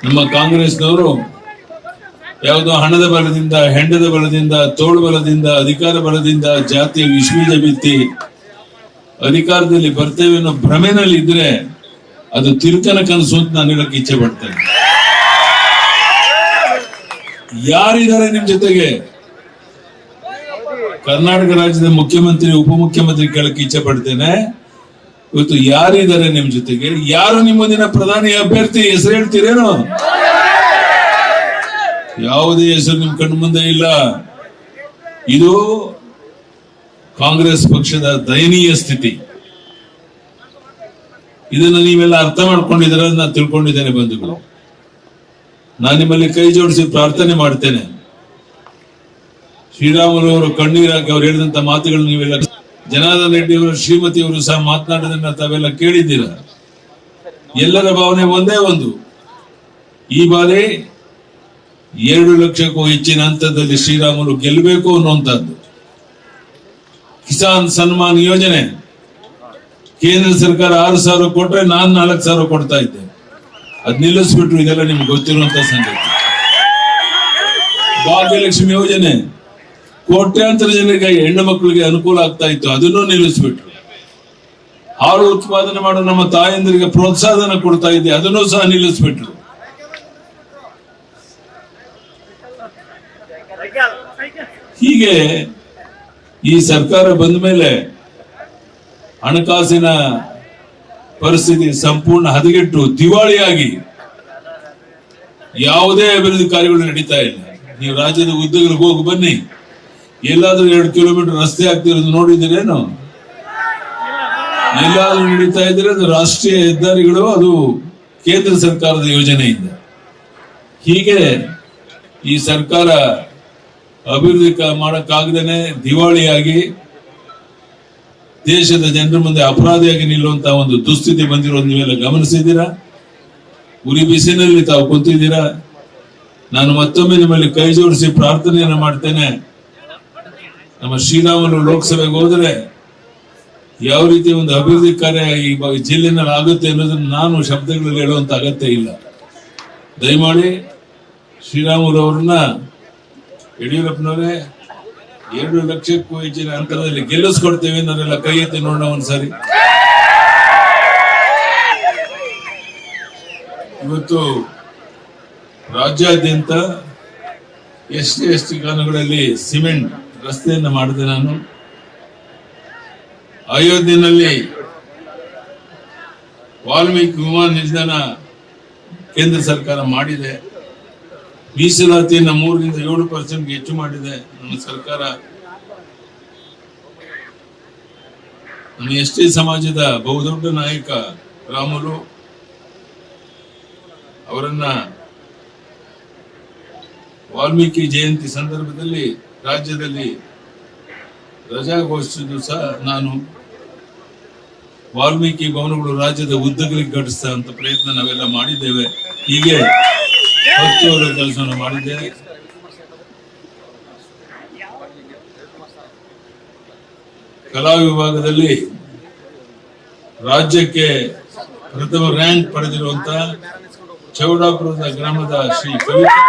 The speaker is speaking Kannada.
ನಮ್ಮ ಕಾಂಗ್ರೆಸ್ನವರು ಯಾವುದೋ ಹಣದ ಬಲದಿಂದ, ಹೆಂಡದ ಬಲದಿಂದ, ತೋಳು ಬಲದಿಂದ, ಅಧಿಕಾರ ಬಲದಿಂದ, ಜಾತಿಯ ವಿಶ್ವೀಜ ಬಿತ್ತಿ ಅಧಿಕಾರದಲ್ಲಿ ಬರ್ತೇವೆ ಅನ್ನೋ ಭ್ರಮೆನಲ್ಲಿ ಇದ್ರೆ ಅದು ತಿರುಕನ ಕನಸು ಅಂತ ನಾನು ಹೇಳಕ್ಕೆ ಇಚ್ಛೆ ಪಡ್ತೇನೆ. ಯಾರಿದ್ದಾರೆ ನಿಮ್ ಜೊತೆಗೆ? ಕರ್ನಾಟಕ ರಾಜ್ಯದ ಮುಖ್ಯಮಂತ್ರಿ, ಉಪಮುಖ್ಯಮಂತ್ರಿ ಕೇಳಕ್ಕೆ ಇಚ್ಛೆ ಪಡ್ತೇನೆ. ಇವತ್ತು ಯಾರಿದ್ದಾರೆ ನಿಮ್ ಜೊತೆಗೆ? ಯಾರು ನಿಮ್ಮ ಮುಂದಿನ ಪ್ರಧಾನಿ ಅಭ್ಯರ್ಥಿ? ಹೆಸರು ಹೇಳ್ತೀರೇನು? ಯಾವುದೇ ಹೆಸರು ನಿಮ್ ಕಣ್ಣು ಮುಂದೆ ಇಲ್ಲ. ಇದು ಕಾಂಗ್ರೆಸ್ ಪಕ್ಷದ ದಯನೀಯ ಸ್ಥಿತಿ. ಇದನ್ನು ನೀವೆಲ್ಲ ಅರ್ಥ ಮಾಡ್ಕೊಂಡಿದ್ದೀರ ನಾನು ತಿಳ್ಕೊಂಡಿದ್ದೇನೆ ಬಂಧುಗಳು. ನಾನು ನಿಮ್ಮಲ್ಲಿ ಕೈ ಜೋಡಿಸಿ ಪ್ರಾರ್ಥನೆ ಮಾಡ್ತೇನೆ. ಶ್ರೀರಾಮುಲು ಅವರು ಕಣ್ಣೀರಾಕಿ ಅವ್ರು ಹೇಳಿದಂತ ಮಾತುಗಳು ನೀವೆಲ್ಲ, ಜನಾರ್ದನ್ ರೆಡ್ಡಿ ಅವರು, ಶ್ರೀಮತಿಯವರು ಸಹ ಮಾತನಾಡಿದನ್ನ ತಾವೆಲ್ಲ ಕೇಳಿದ್ದೀರ. ಎಲ್ಲರ ಭಾವನೆ ಒಂದೇ ಒಂದು, ಈ ಬಾರಿ 2 ಲಕ್ಷಕ್ಕೂ ಹೆಚ್ಚಿನ ಹಂತದಲ್ಲಿ ಶ್ರೀರಾಮುಲು ಗೆಲ್ಲಬೇಕು ಅನ್ನುವಂಥದ್ದು. ಕಿಸಾನ್ ಸನ್ಮಾನ್ ಯೋಜನೆ ಕೇಂದ್ರ ಸರ್ಕಾರ 6,000 ಕೊಟ್ರೆ ನಾನು 4,000 ಕೊಡ್ತಾ ಇದ್ದೆ. ಅದ್ ನಿಲ್ಲಿಸ್ಬಿಟ್ರು. ಇದೆಲ್ಲ ನಿಮ್ಗೆ ಗೊತ್ತಿರುವಂತ ಸಂಗತಿ. ಭಾಗ್ಯಲಕ್ಷ್ಮಿ ಯೋಜನೆ ಕೋಟ್ಯಾಂತರ ಜನರಿಗೆ, ಹೆಣ್ಣು ಮಕ್ಕಳಿಗೆ ಅನುಕೂಲ ಆಗ್ತಾ ಇತ್ತು, ಅದನ್ನು ನಿಲ್ಲಿಸ್ಬಿಟ್ರು. ಹಾಲು ಉತ್ಪಾದನೆ ಮಾಡೋ ನಮ್ಮ ತಾಯಂದಿರಿಗೆ ಪ್ರೋತ್ಸಾಹನ ಕೊಡ್ತಾ ಇದ್ದೆ, ಅದನ್ನು ಸಹ ನಿಲ್ಲಿಸ್ಬಿಟ್ರು. ಹೀಗೆ ಈ ಸರ್ಕಾರ ಬಂದ ಮೇಲೆ ಹಣಕಾಸಿನ ಪರಿಸ್ಥಿತಿ ಸಂಪೂರ್ಣ ಹದಗೆಟ್ಟು ದಿವಾಳಿಯಾಗಿ ಯಾವುದೇ ಅಭಿವೃದ್ಧಿ ಕಾರ್ಯಗಳು ನಡೀತಾ ಇಲ್ಲ. ನೀವು ರಾಜ್ಯದ ಉದ್ದಗಲಿಗೆ ಹೋಗಿ ಬನ್ನಿ, ಎಲ್ಲಾದ್ರೂ 2 ಕಿಲೋಮೀಟರ್ ರಸ್ತೆ ಆಗ್ತಿರೋದು ನೋಡಿದಿರೇನು? ಎಲ್ಲಾದ್ರೂ ನಡೀತಾ ಇದ್ರೆ ಅದು ರಾಷ್ಟ್ರೀಯ ಹೆದ್ದಾರಿಗಳು, ಅದು ಕೇಂದ್ರ ಸರ್ಕಾರದ ಯೋಜನೆಯಿಂದ. ಹೀಗೆ ಈ ಸರ್ಕಾರ ಅಭಿವೃದ್ಧಿ ಮಾಡಕ್ಕಾಗದೇನೆ ದಿವಾಳಿಯಾಗಿ ದೇಶದ ಜನರ ಮುಂದೆ ಅಪರಾಧಿಯಾಗಿ ನಿಲ್ಲುವಂತಹ ಒಂದು ದುಸ್ಥಿತಿ ಬಂದಿರೋದು ನೀವೆಲ್ಲ ಗಮನಿಸಿದ್ದೀರಾ. ಉರಿ ಬಿಸಿನಲ್ಲಿ ತಾವು ಕುಂತಿದ್ದೀರಾ. ನಾನು ಮತ್ತೊಮ್ಮೆ ನಿಮ್ಮಲ್ಲಿ ಕೈ ಜೋಡಿಸಿ ಪ್ರಾರ್ಥನೆಯನ್ನು ಮಾಡ್ತೇನೆ. ನಮ್ಮ ಶ್ರೀರಾಮುಲು ಲೋಕಸಭೆಗೆ ಹೋದರೆ ಯಾವ ರೀತಿ ಒಂದು ಅಭಿವೃದ್ಧಿ ಕಾರ್ಯ ಈ ಜಿಲ್ಲೆನಲ್ಲಿ ಆಗುತ್ತೆ ಅನ್ನೋದನ್ನು ನಾನು ಶಬ್ದಗಳಲ್ಲಿ ಹೇಳುವಂತ ಅಗತ್ಯ ಇಲ್ಲ. ದಯಮಾಡಿ ಶ್ರೀರಾಮುಲು ಅವರನ್ನ ಯಡಿಯೂರಪ್ಪನವರೇ 2 ಲಕ್ಷಕ್ಕೂ ಹೆಚ್ಚಿನ ಅಂತರದಲ್ಲಿ ಗೆಲ್ಲಿಸ್ಕೊಡ್ತೇವೆ ಅನ್ನೋರೆಲ್ಲ ಕೈ ಎತ್ತಿ ನೋಡೋಣ ಒಂದ್ಸಾರಿ. ಇವತ್ತು ರಾಜ್ಯಾದ್ಯಂತ ಎಸ್ಟಿ ಕಾಲುಗಳಲ್ಲಿ ಸಿಮೆಂಟ್ ರಸ್ತೆಯನ್ನ ಮಾಡಿದೆ ನಾನು. ಅಯೋಧ್ಯೆಯಲ್ಲಿ ವಾಲ್ಮೀಕಿ ವಿಮಾನ ನಿಲ್ದಾಣ ಕೇಂದ್ರ ಸರ್ಕಾರ ಮಾಡಿದೆ. ಮೀಸಲಾತಿಯನ್ನು 3ರಿಂದ 7% ಹೆಚ್ಚು ಮಾಡಿದೆ ನಮ್ಮ ಸರ್ಕಾರ. ನಮ್ಮ ಎಸ್ಟಿ ಸಮಾಜದ ಬಹುದೊಡ್ಡ ನಾಯಕ ರಾಮುಲು ಅವರನ್ನ ವಾಲ್ಮೀಕಿ ಜಯಂತಿ ಸಂದರ್ಭದಲ್ಲಿ ರಾಜ್ಯದಲ್ಲಿ ರಜಾ ಘೋಷಿಸಿದ್ದು ಸಹ ನಾನು. ವಾಲ್ಮೀಕಿ ಭವನಗಳು ರಾಜ್ಯದ ಉದ್ದಗಲಿಗೆ ಘಟಿಸಿದಂತ ಪ್ರಯತ್ನ ನಾವೆಲ್ಲ ಮಾಡಿದ್ದೇವೆ. ಹೀಗೆ 10 ವರ್ಷ ಕೆಲಸವನ್ನು ಮಾಡಿದ್ದೇವೆ. ಕಲಾ ವಿಭಾಗದಲ್ಲಿ ರಾಜ್ಯಕ್ಕೆ ಪ್ರಥಮ ರ್ಯಾಂಕ್ ಪಡೆದಿರುವಂತಹ ಚೌಡಾಪುರದ ಗ್ರಾಮದ ಶ್ರೀ ಕವಿತಾ